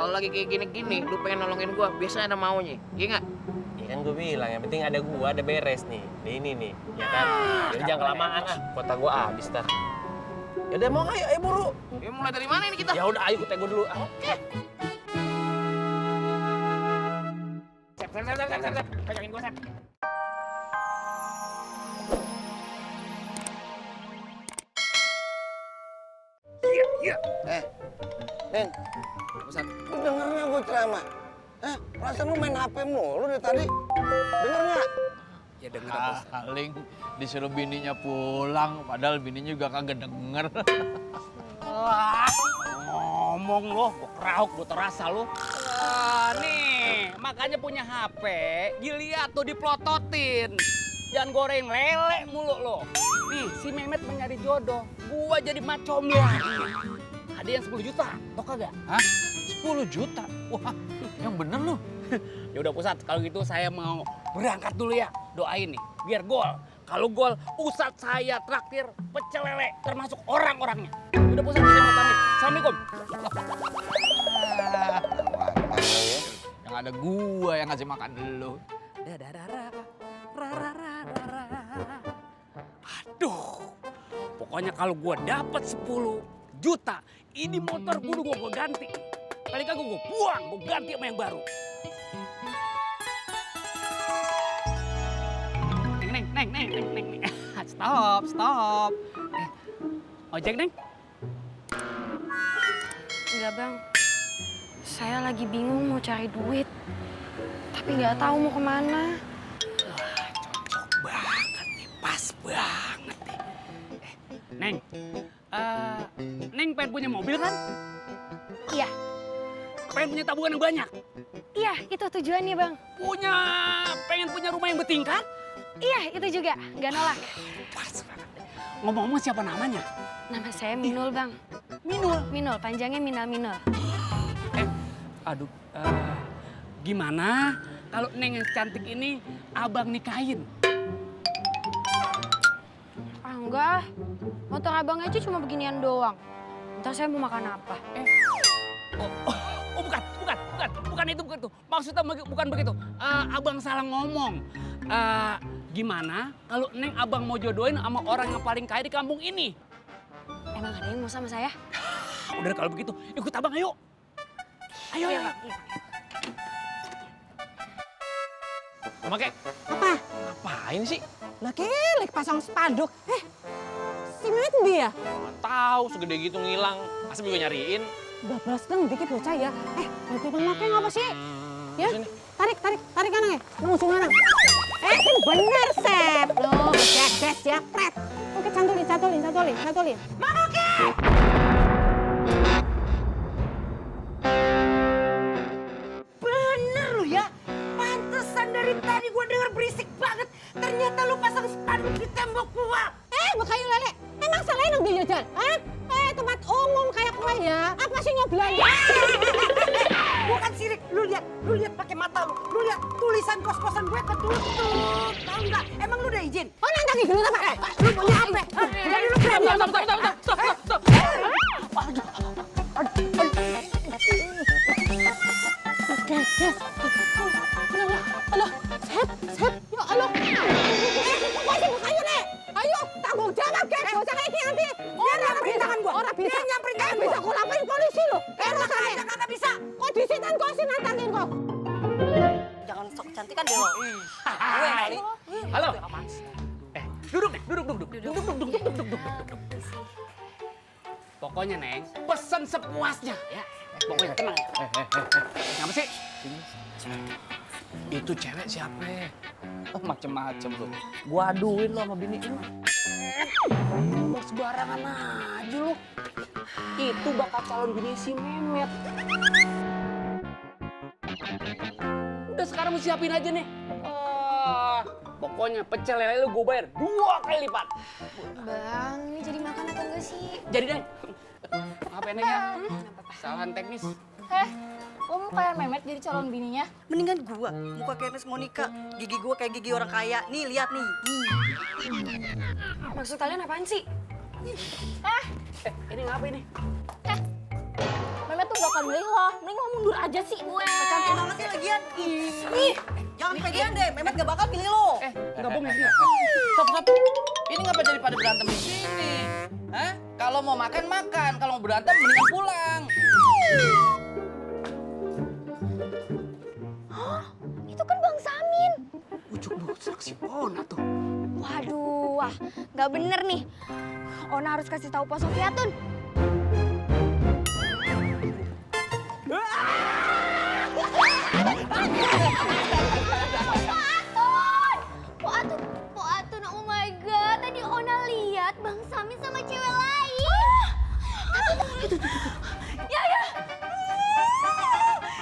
kalau lagi kayak gini-gini, lu pengen nolongin gua, biasanya ada maunya. Iya nggak? Ya kan gue bilang, yang penting ada gua, ada beres nih. Ini nih, ya kan? Jadi jangan kelamaan ah, kuota gua habis ntar. Ya udah mau ayo buru. Ya mulai dari mana ini kita? Ya udah ayo ikut gua dulu. Oke. Sep. Pegangin gua, Sep. Iya. Neng, Ustaz. lu denger nggak gue ceramah? Perasaan lu main HP mulu dari tadi. Denger nggak? Ya denger apa? Paling disuruh bininya pulang, padahal bininya juga kagak denger. Ngomong lo, gua kerauk, gua terasa lo. Nih, makanya punya HP, dilihat tuh diplototin. Jangan goreng lele mulu lo. Nih, si Mehmet mencari jodoh, gua jadi macom lo. Hadiah 10 juta, tau kagak? Hah? 10 juta? Wah, yang bener lu. Ya udah Pusat, kalau gitu saya mau berangkat dulu ya. Doain nih, biar gol. Kalau gol, Ustadz saya traktir pecel lele, termasuk orang-orangnya. Udah Pusat, saya mau pamit. Assalamualaikum. Yang ada gua yang ngasih makan lu. Aduh, pokoknya kalau gua dapat 10 juta, ini motor kudu gua ganti. Paling kagak gua buang, gua ganti sama yang baru. Neng. Stop. Ojek, Neng? Enggak bang, saya lagi bingung mau cari duit, tapi nggak tahu mau kemana. Cocok banget nih, pas banget nih. Neng, Neng pengen punya mobil kan? Iya, Pengen punya tabungan yang banyak? iya itu tujuannya bang. Pengen punya rumah yang bertingkat? Iya itu juga, nggak nolak. Pas banget. Ngomong-ngomong siapa namanya? Nama saya Minul bang. Minul, panjangnya Minul. Aduh, gimana kalau Neng yang cantik ini abang nikahin? Ah enggak, motor abang aja cuma beginian doang. Ntar saya mau makan apa? Bukan itu. Maksudnya bukan begitu. Abang salah ngomong. Gimana kalau Neng abang mau jodohin sama orang yang paling kaya di kampung ini? Emang ada yang mau sama saya? Udah kalau begitu, ikut abang ayo. Ayo. Iya. Make. Apa? Ngapain sih? Lah kelek pasang spanduk. Si Mehmet dia? Nggak tahu, segede gitu ngilang. Asal juga nyariin. Bablas dong dikit bocah ya. Nanti pakai ngapa sih? Ya, Sini. tarik kanangnya. Langsung lanang. Sing bener, Sep. Loh, des ya, pret. Oke, cantolin. Bener lu ya, pantesan dari tadi gua denger berisik banget. Ternyata lu pasang spanduk di tembok gua. Bakayu lele. Emang salah nang dia jajan? Tempat umum kayak kue ya. Apa sih nyoblan? Bukan sirik, lu lihat pakai mata lu. Lu lihat tulisan kos-kosan gue ketutup. Tahu nggak? Emang lu udah izin? Oh, nang tangi dulu apa? Lu punya apa? Jadi lu berani sama gue? Stop. Des. Alah, Sep. Ya Allah. Kok sih bakayu nek? Ayo, tanggung jawab, Des. Bocah kayak gini nanti. Dia nyamperin tangan gua. Orang bisa. Dia nyamperin tangan Bisa gua. kok laporin polisi lo. Enak aja kagak bisa. Kok disitan kok sih nantangin kok? Jangan sok kecantikan deh lo. Halo. Duduk. Pokoknya Neng, pesen sepuasnya ya. Pokoknya tenang. Kenapa sih? Itu cewek siapa? Oh, macem-macem lu. Gua aduin lo sama bini lu. Ngomong sembarangan aja lu. Itu bakal calon bini si Mehmet. Udah sekarang mau siapin aja nih. Pokoknya pecel lele lu gue bayar 2 kali lipat. Bang, ini jadi makan atau enggak sih? Jadi deh. Maaf ya Neng ya. Kesalahan teknis. Lo mau kayak Mehmet jadi calon bininya? Mendingan gua, muka kayak Ernest Monica. Gigi gua kayak gigi orang kaya. Nih, lihat nih. Maksud kalian apaan sih? Ini ngapa ini? Mehmet tuh gak akan milih lo. Mending lo mundur aja sih gue. Cantik banget sih lagian. Ih, jangan pedean deh. Memet gak bakal pilih lo. Enggak bohong ya. Stop, stop. Ini ngapa jadi pada berantem di sini? Hah? Kalau mau makan, makan. Kalau mau berantem, mendingan pulang. Itu kan Bang Samin. Ujuk-ujuk si Ona tuh. Waduh, wah, nggak bener nih. Ona harus kasih tahu Pak Sofiatun. Pak Atun, oh my god, tadi Ona lihat Bang Samin sama cewek lain.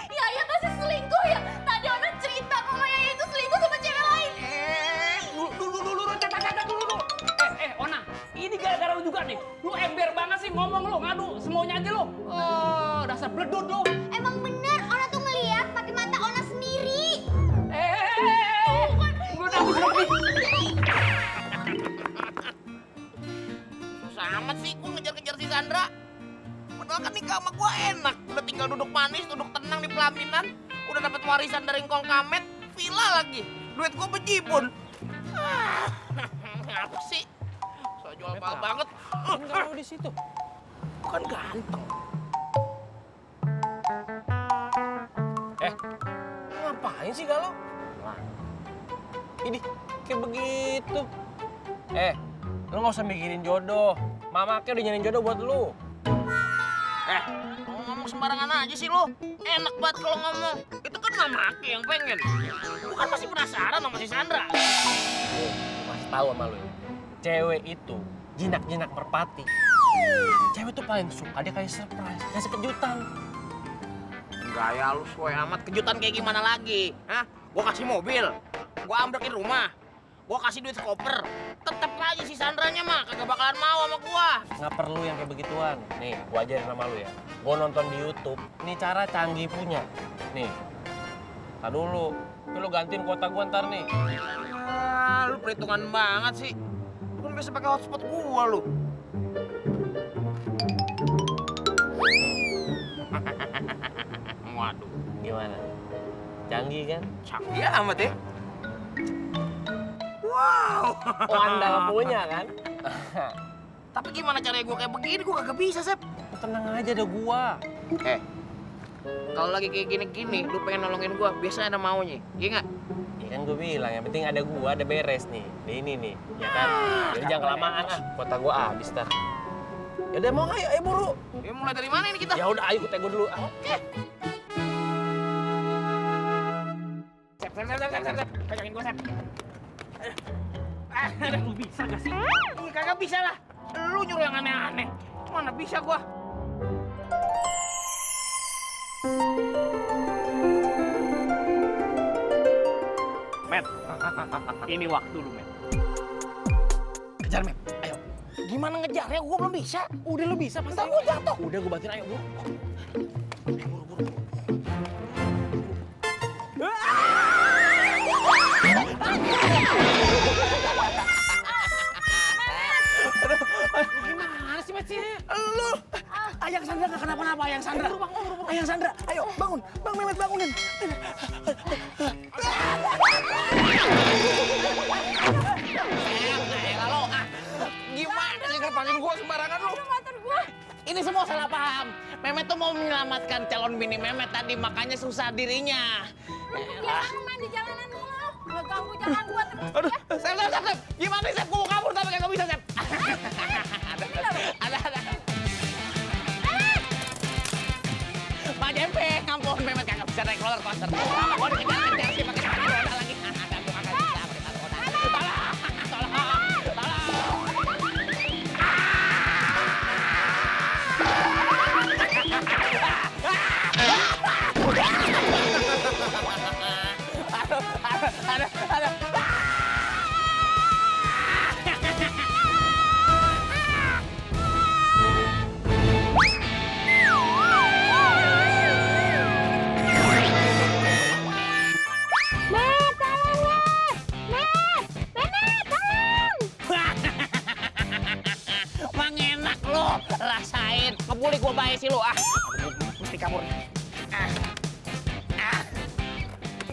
Ya masih selingkuh ya. Tadi Ona cerita kalau Yaya itu selingkuh sama cewek lain. Dulu, Ona, ini gara-gara lu juga nih. Lu ember banget sih ngomong lu, ngadu semuanya aja lu. Oh, dasar bledut lu. Emang bener, Ona tuh ngeliat pakai mata Ona sendiri. Gue udah habis lebih. Susah amat sih gue ngejar-ngejar si Sandra. Padahal kan nikah sama gue enak. Udah tinggal duduk manis, duduk tenang di pelaminan. Udah dapat warisan dari Ngkong Kamet, villa lagi. Duit gue bejibun. Apa sih? So jual mahal banget. Enggak lu di situ. Bukan ganteng. Ngapain sih galau? Ini kayak begitu. Lu nggak usah mikirin jodoh. Mama udah nyariin jodoh buat lu. Ngomong sembarangan aja sih lu. Enak banget kalau ngomong. Itu kan Mama Aki yang pengen. Bukan masih penasaran sama si Sandra. Masih tahu sama lu ya. Cewek itu jinak-jinak merpati. Cewek tuh paling suka dia kayak surprise, kasih kejutan. Gaya lu sesuai amat. Kejutan kayak gimana lagi? Hah? Gua kasih mobil. Gua ambrekin rumah. Gua kasih duit koper. Tetep aja si Sandranya mah kagak bakalan mau sama gua. Nggak perlu yang kayak begituan. Nih, gua ajarin sama lu ya. Gua nonton di YouTube. Nih cara canggih punya. Nih. Tar dulu. Ini lu gantiin kuota gua ntar nih. Lu perhitungan banget sih. Lu kan biasa pakai hotspot gua lu. Waduh, Gimana? Canggih kan? canggih amat ya. Wow. Oh, andal punya kan? Tapi gimana caranya gua kayak begini? Gua kagak bisa, Sep. Tenang aja ada gua. Kalau lagi kayak gini-gini, lu pengen nolongin gua, biasanya ada maunya. Iya nggak? Ya kan gua bilang, yang penting ada gua, ada beres nih. Di ini nih, ya kan? Jadi jangan kelamaan ah, kuota gua habis ntar. Ya udah mau ayo buru. Ya mulai dari mana ini kita? Ya udah ayo kuota gua dulu. Oke. Sep. Pegangin gua, Sep. Lu bisa gak sih? Iya kagak bisa lah. Lu nyuruh yang aneh-aneh. Mana bisa gua? Met, ini waktu lu, Met. Kejar, Met. Ayo. Gimana ngejarnya? Gua belum bisa. Udah lu bisa pasti. Ntar gua jatuh. Udah gua bantuin, ayo buru. Buru. Gimana sih, Met sih? Lu. Ayang Sandra nggak kenapa-napa, Ayang Sandra. Ayang Sandra, ayo bangun. Bang Mehmet bangunin. Lalu, gimana sih ngelepasin gua sembarangan lu? Ini semua salah paham. Mehmet tuh mau menyelamatkan calon bini Mehmet tadi, makanya susah dirinya. Jangan main di jalanan mulu. Gak ganggu jalan gua terus. Aduh, Sep. Gimana nih, Sep? Gua mau kabur tapi kagak bisa, Sep. Ada. Pak Jempe, ngampun, Mehmet kagak bisa naik roller coaster. Gua dikejar-kejar sih pakai sepatu roda lagi. Gua kagak bisa pakai sepatu roda. Tolong. Aduh. Mang enak lo, rasain. Kebuli gua bayar sih lo ah. Mesti kabur.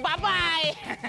Bye-bye.